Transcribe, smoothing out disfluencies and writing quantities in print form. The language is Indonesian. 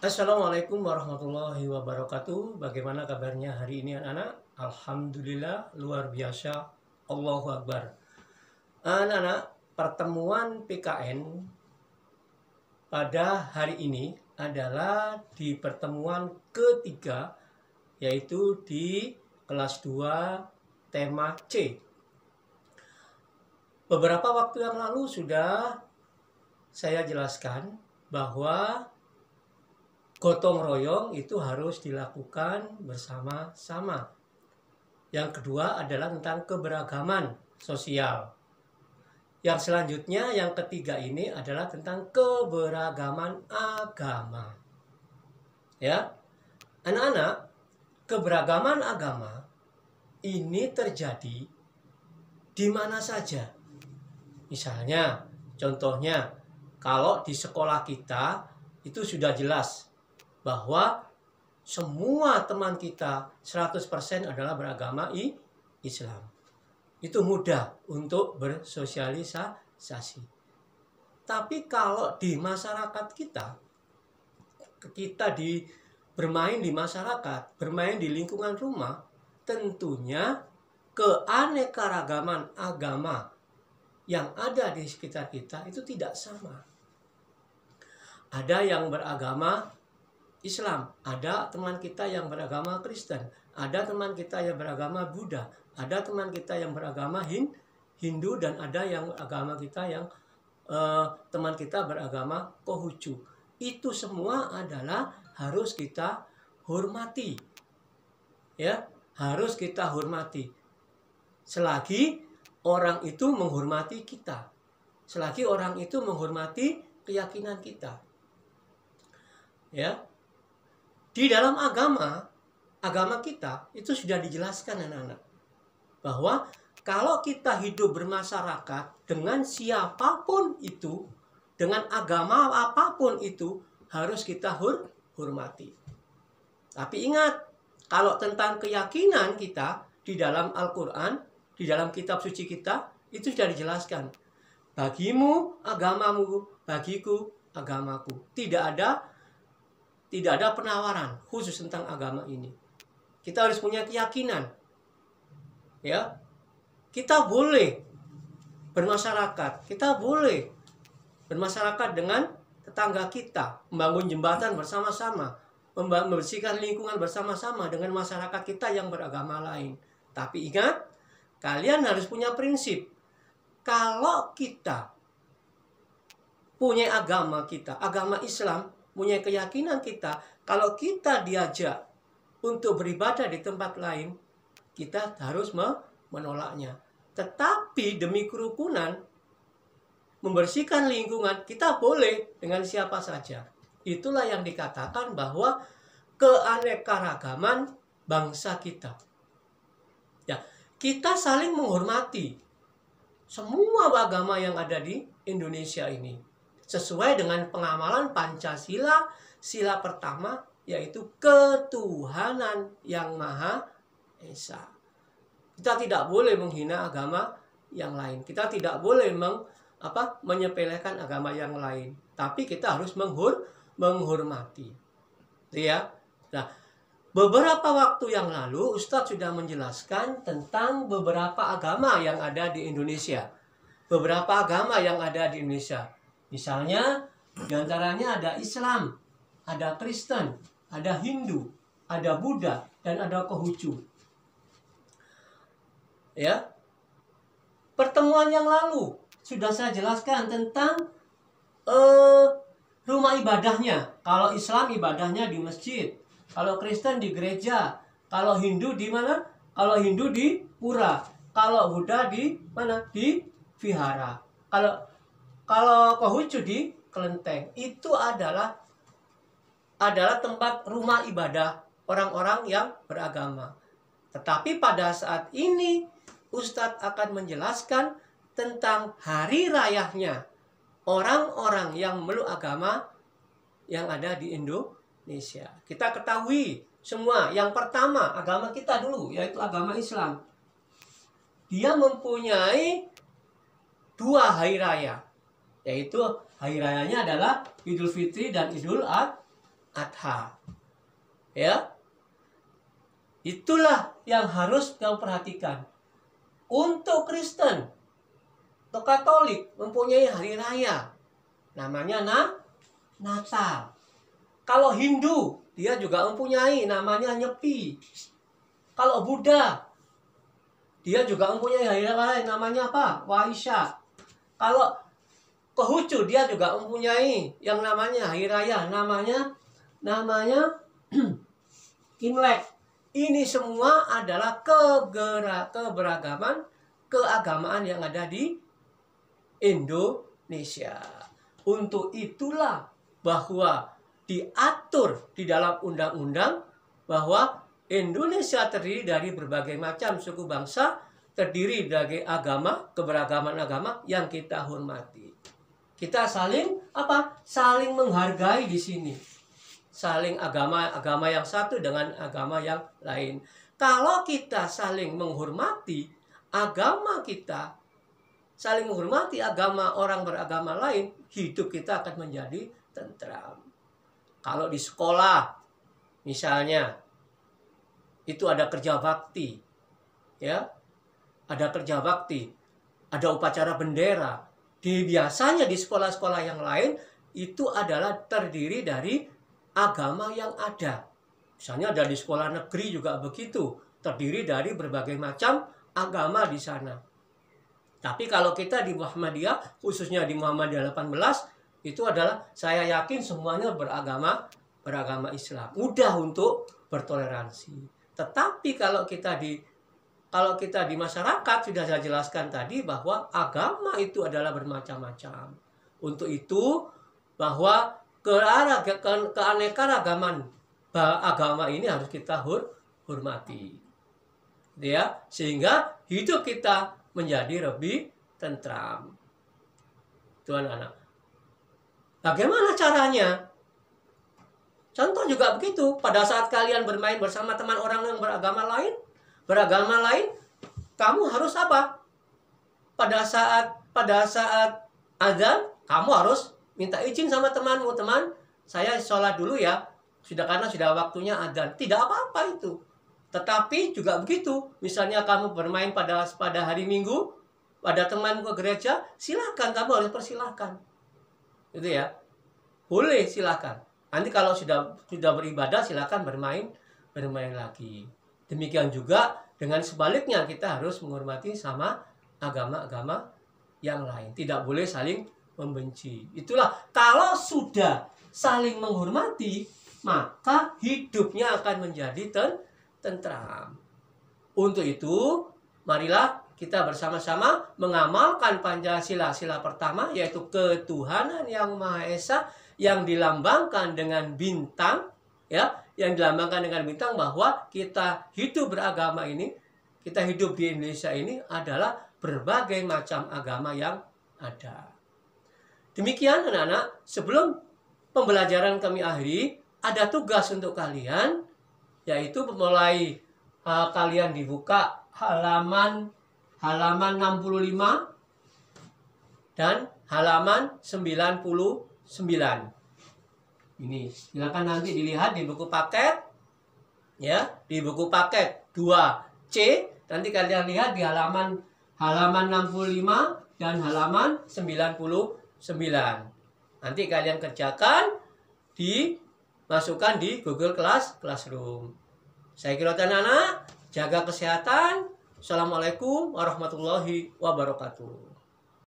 Assalamualaikum warahmatullahi wabarakatuh. Bagaimana kabarnya hari ini anak-anak? Alhamdulillah luar biasa. Allahu Akbar. Anak-anak, pertemuan PKN pada hari ini adalah di pertemuan ketiga, yaitu di kelas 2 tema C. Beberapa waktu yang lalu sudah saya jelaskan bahwa gotong royong itu harus dilakukan bersama-sama. Yang kedua adalah tentang keberagaman sosial. Yang selanjutnya, yang ketiga ini adalah tentang keberagaman agama. Ya, anak-anak, keberagaman agama ini terjadi di mana saja. Misalnya, contohnya, kalau di sekolah kita itu sudah jelas bahwa semua teman kita 100% adalah beragama Islam. Itu mudah untuk bersosialisasi. Tapi kalau di masyarakat kita bermain di masyarakat, bermain di lingkungan rumah, tentunya keanekaragaman agama yang ada di sekitar kita itu tidak sama. Ada yang beragama Islam, ada teman kita yang beragama Kristen, ada teman kita yang beragama Buddha, ada teman kita yang beragama Hindu, dan ada yang agama kita yang teman kita beragama Konghucu. Itu semua adalah harus kita hormati. Ya, harus kita hormati. Selagi orang itu menghormati kita. Selagi orang itu menghormati keyakinan kita. Ya. Di dalam agama kita itu sudah dijelaskan anak-anak bahwa kalau kita hidup bermasyarakat dengan siapapun itu, dengan agama apapun itu, harus kita hormati. Tapi ingat, kalau tentang keyakinan kita di dalam Al-Quran, di dalam kitab suci kita, itu sudah dijelaskan. Bagimu agamamu, bagiku agamaku. Tidak ada penawaran khusus tentang agama ini. Kita harus punya keyakinan. Ya. Kita boleh bermasyarakat. Kita boleh bermasyarakat dengan tetangga kita, membangun jembatan bersama-sama, membersihkan lingkungan bersama-sama dengan masyarakat kita yang beragama lain. Tapi ingat, kalian harus punya prinsip. Kalau kita punya agama kita, agama Islam, punya keyakinan kita, kalau kita diajak untuk beribadah di tempat lain, kita harus menolaknya. Tetapi demi kerukunan, membersihkan lingkungan, kita boleh dengan siapa saja. Itulah yang dikatakan bahwa keanekaragaman bangsa kita. Ya, kita saling menghormati semua agama yang ada di Indonesia ini, sesuai dengan pengamalan Pancasila, sila pertama, yaitu ketuhanan yang Maha Esa. Kita tidak boleh menghina agama yang lain. Kita tidak boleh menyepelekan agama yang lain. Tapi kita harus menghormati. Ya. Nah, beberapa waktu yang lalu Ustadz sudah menjelaskan tentang beberapa agama yang ada di Indonesia. Beberapa agama yang ada di Indonesia. Misalnya, diantaranya ada Islam, ada Kristen, ada Hindu, ada Buddha, dan ada Konghucu. Ya, pertemuan yang lalu sudah saya jelaskan tentang rumah ibadahnya. Kalau Islam ibadahnya di masjid, kalau Kristen di gereja, kalau Hindu di mana? Kalau Hindu di pura, kalau Buddha di mana? Di vihara. Kalau Konghucu di kelenteng. Itu adalah tempat rumah ibadah orang-orang yang beragama. Tetapi pada saat ini Ustadz akan menjelaskan tentang hari rayanya orang-orang yang memeluk agama yang ada di Indonesia. Kita ketahui semua, yang pertama agama kita dulu, yaitu agama Islam. Dia mempunyai 2 hari raya, yaitu hari rayanya adalah Idul Fitri dan Idul Adha. Ya. Itulah yang harus kamu perhatikan. Untuk Kristen atau Katolik mempunyai hari raya. Namanya Natal. Kalau Hindu, dia juga mempunyai namanya Nyepi. Kalau Buddha, dia juga mempunyai hari raya namanya apa? Waisak. Kalau Konghucu, dia juga mempunyai yang namanya hari raya namanya Imlek. Ini semua adalah keberagaman keagamaan yang ada di Indonesia. Untuk itulah bahwa diatur di dalam undang-undang bahwa Indonesia terdiri dari berbagai macam suku bangsa, terdiri dari agama, keberagaman agama yang kita hormati. Kita saling saling menghargai di sini. Saling agama yang satu dengan agama yang lain. Kalau kita saling menghormati agama kita, saling menghormati agama orang beragama lain, hidup kita akan menjadi tentram. Kalau di sekolah, misalnya, itu ada kerja bakti, ya, ada kerja bakti, ada upacara bendera. Biasanya di sekolah-sekolah yang lain itu adalah terdiri dari agama yang ada. Misalnya ada di sekolah negeri juga begitu, terdiri dari berbagai macam agama di sana. Tapi kalau kita di Muhammadiyah, khususnya di Muhammadiyah 18, itu adalah saya yakin semuanya beragama Islam. Mudah untuk bertoleransi. Tetapi kalau kita di masyarakat, sudah saya jelaskan tadi bahwa agama itu adalah bermacam-macam. Untuk itu bahwa keanekaragaman agama ini harus kita hormati, ya, sehingga hidup kita menjadi lebih tentram. Tuhan anak, bagaimana caranya? Contoh juga begitu. Pada saat kalian bermain bersama teman orang yang beragama lain, kamu harus apa? Pada saat azan, kamu harus minta izin sama temanmu, teman, saya sholat dulu ya, karena sudah waktunya adzan. Tidak apa-apa itu. Tetapi juga begitu, misalnya kamu bermain pada hari Minggu, pada temanmu ke gereja, silakan, kamu harus persilahkan. Itu ya, boleh silakan. Nanti kalau sudah beribadah, silakan bermain lagi. Demikian juga dengan sebaliknya, kita harus menghormati sama agama-agama yang lain. Tidak boleh saling membenci. Itulah, kalau sudah saling menghormati, maka hidupnya akan menjadi tentram. Untuk itu, marilah kita bersama-sama mengamalkan Pancasila. Sila pertama, yaitu ketuhanan yang Maha Esa, yang dilambangkan dengan bintang, ya, yang dilambangkan dengan bintang, bahwa kita hidup beragama ini, kita hidup di Indonesia ini adalah berbagai macam agama yang ada. Demikian anak-anak, sebelum pembelajaran kami akhiri, ada tugas untuk kalian, yaitu mulai kalian dibuka halaman 65 dan halaman 99. Ini silakan nanti dilihat di buku paket, ya, di buku paket 2C. Nanti kalian lihat di halaman 65 dan halaman 99. Nanti kalian kerjakan, dimasukkan di Google Classroom. Saya kira anak-anak, jaga kesehatan. Assalamualaikum warahmatullahi wabarakatuh.